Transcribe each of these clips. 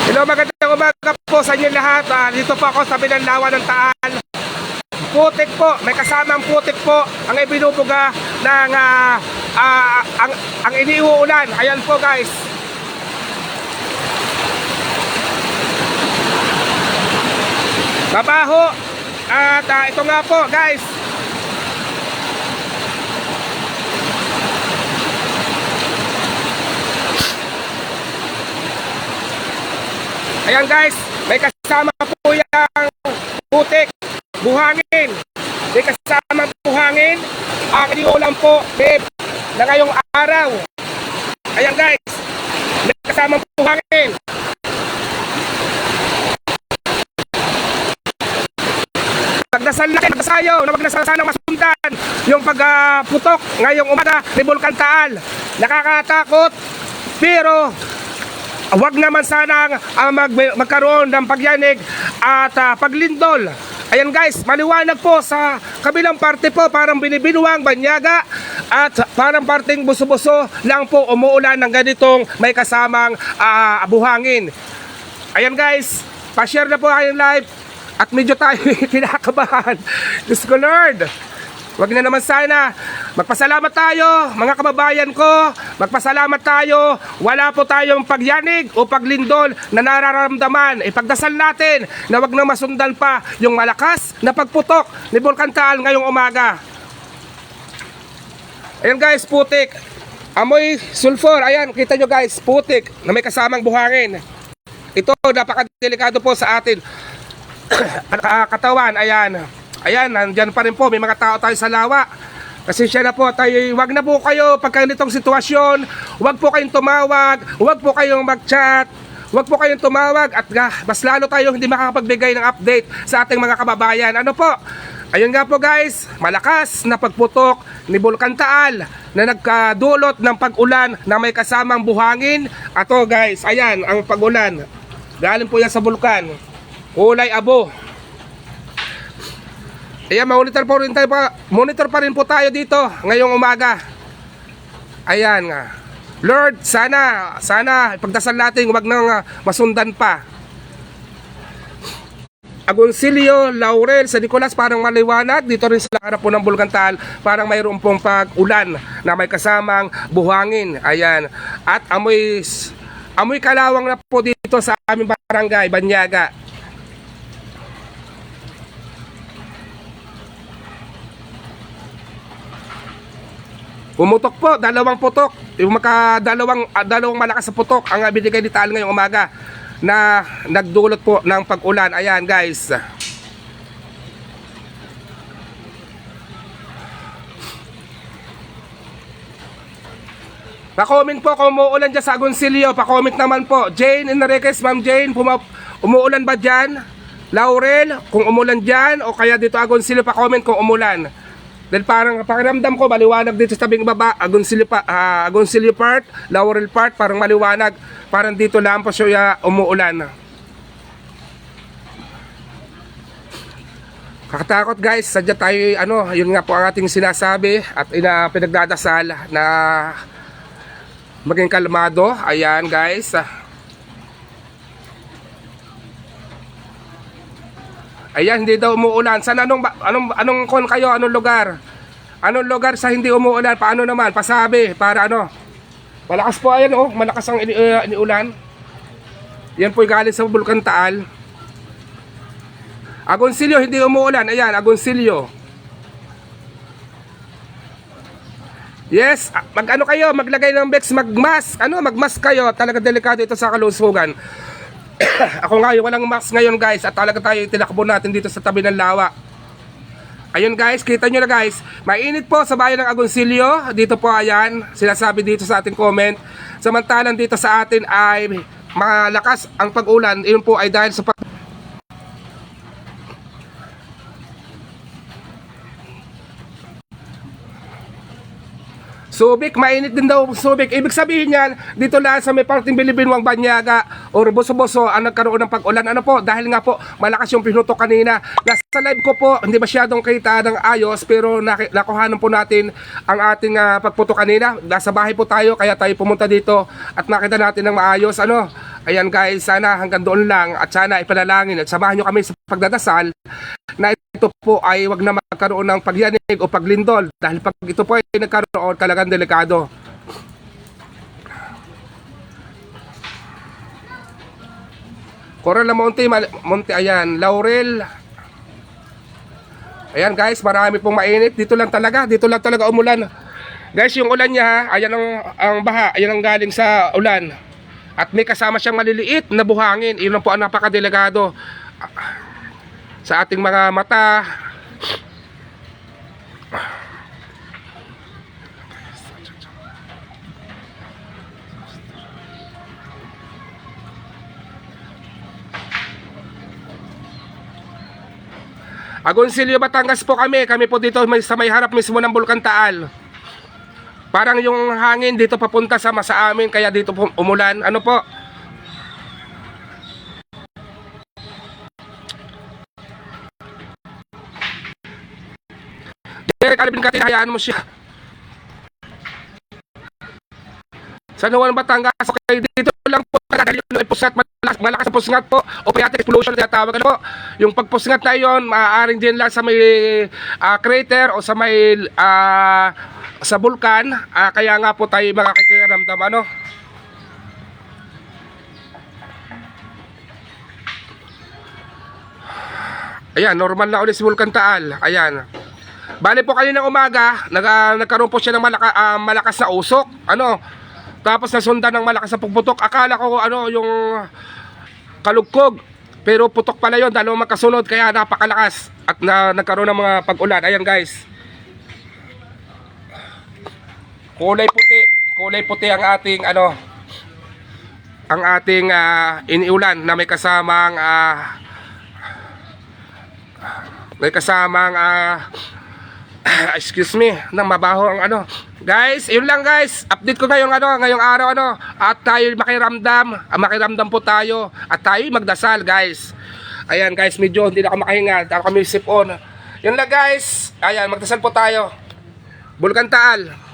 Hello, magandang umaga po sa inyo lahat. Dito po ako sa Binanlawan ng Taal. Putik po, may kasamang putik po ang ibinubuga ng ang iniuulan. Ayan po guys. Mabaho. At ito nga po guys. Ayan guys, may kasama po yung putik, buhangin. May kasama buhangin, ang iniulan po na ngayong araw. Ayan guys, may kasama buhangin. Pagdasal natin, pagdasayo, na magdasal sana masundan yung pagputok ngayong umaga ni Bulkan Taal. Nakakatakot, pero wag naman sana magkaroon ng pagyanig at paglindol. Ayan guys, maliwanag po sa kabilang parte po, parang binibinuang banyaga at parang parteng buso-buso lang po umuulan ng ganitong may kasamang buhangin. Ayan guys, pa-share na po kayong live at medyo tayo kinakabahan. Diyos ko Lord, wag na naman sana. Magpasalamat tayo, mga kababayan ko. Magpasalamat tayo. Wala po tayong pagyanig o paglindol na nararamdaman. Ipagdasal natin na wag na masundan pa yung malakas na pagputok ni Bulkan Taal ngayong umaga. Ayan guys, putik. Amoy sulfur. Ayan, kita nyo guys, putik na may kasamang buhangin. Ito, napakadelikado po sa atin. Katawan, ayan. Ayan, nandyan pa rin po. May mga tao tayo sa lawa. Kasi siya na po tayo, wag na po kayo pagka ganitong sitwasyon, wag po kayong tumawag, wag po kayong mag-chat, wag po kayong tumawag at mas lalo tayo hindi makakapagbigay ng update sa ating mga kababayan. Ano po? Ayun nga po guys, malakas na pagputok ni Bulkan Taal na nagkadulot ng pag-ulan na may kasamang buhangin. Ato guys, ayan ang pag-ulan. Galing po yan sa bulkan. Kulay abo. Ayan, monitor pa rin po tayo dito ngayong umaga. Ayan nga. Lord, sana ipagdasal natin, wag nang masundan pa. Agoncillo, Laurel, San Nicolas parang maliwanag. Dito rin sa harap po ng Bulkan Taal, parang mayroon pong pag-ulan na may kasamang buhangin. Ayan. At amoy kalawang na po dito sa aming barangay, Banyaga. Pumutok po, dalawang putok. Yung dalawang malakas na putok ang binigay ni Taal ngayong umaga na nagdulot po ng pag-ulan. Ayan guys. Pa-comment po kung umuulan dyan sa Agoncillo. Pa-comment naman po. Jane Enriquez, Ma'am Jane, umuulan ba dyan? Laurel, kung umulan dyan o kaya dito Agoncillo, pa-comment kung umulan. Dahil parang pakiramdam ko maliwanag dito sa tabing baba, Agoncillo part, Laurel part, parang maliwanag. Parang dito lang po siya umuulan. Kakatakot guys, sadya tayo yun nga po ang ating sinasabi at pinagdadasal na maging kalmado. Ayan guys. Ayan, hindi daw umuulan. Sana anong kon kayo? Anong lugar? Anong lugar sa hindi umuulan? Paano naman? Pasabi para malakas po ayan malakas ang iniulan. Yan po galing sa Bulkan Taal. Agoncillo hindi umuulan. Ayan, Agoncillo. Yes, kayo, maglagay ng Bex, magmask kayo. Talaga delikado ito sa kalusugan. Ako nga walang mask ngayon guys at talaga tayo tinakbo natin dito sa tabi ng lawa. Ayun guys, kita nyo na guys, mainit po sa bayan ng Agoncillo. Dito po ayan, sinasabi dito sa ating comment. Samantalang dito sa atin ay malakas ang pag-ulan. Iyon po ay dahil sa Subic, mainit din daw Subic. Ibig sabihin yan, dito lang sa may parting Bilibinwang, Banyaga or Boso-Boso ang nagkaroon ng pag-ulan. Ano po? Dahil nga po, malakas yung pinutok kanina. Nasa live ko po, hindi masyadong kita ng ayos, pero nakuhanan po natin ang ating pagputok kanina. Nasa bahay po tayo, kaya tayo pumunta dito at nakita natin ng maayos. Ayan guys, sana hanggang doon lang at sana ipanalangin at samahan nyo kami sa pagdadasal na ito po ay wag na magkaroon ng pagyanig o paglindol dahil pag ito po ay nagkaroon talagang delikado. Coral Monte, ayan, Laurel. Ayan guys, marami pong mainit. Dito lang talaga umulan. Guys, yung ulan niya, ayan ang baha, ayan ang galing sa ulan. At may kasama siyang maliliit na buhangin. Iyon po ang napakadelikado sa ating mga mata. Agoncillo, Batangas po kami. Kami po dito sa may harap mismo ng Bulkan Taal. Parang yung hangin dito papunta sa amin, kaya dito po umulan. Ano po? Derek Alvin Kati, hayaan mo siya. Sa Nuwan, Batangas, okay, dito lang po dahil yung pusngat, malakas na pusngat po o phreatic explosion na tinatawag po. Yung pagpusngat na yon, maaaring din lang sa may crater o sa may sa bulkan, kaya nga po tayo makakakiramdam ano. Ayan, normal na ulit si Bulkan Taal. Ayan. Bale po kaninang umaga, nagkaroon po siya ng malakas na usok. Ano? Tapos nasundan ng malakas na pagputok. Akala ko ano yung kalugkog. Pero putok pala yun, dalawang magkasunod. Kaya napakalakas. At nagkaroon ng mga pag-ulan. Ayan guys. Kulay puti. Kulay puti ang ating ano. Ang ating iniulan na may kasamang excuse me, nang mabaho ang ano. Guys, yun lang guys. Update ko ngayong ngayong araw at tayo makiramdam po tayo at tayo magdasal guys. Ayan guys, medyo hindi na ako makahinga, ako kami sipon. Yun lang guys. Ayan, magdasal po tayo. Bulkan Taal.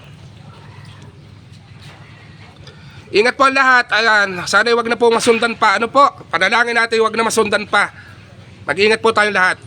Ingat po ang lahat. Ayan, sana wag na po masundan pa. Ano po? Panalangin natin wag na masundan pa. Mag-ingat po tayong lahat.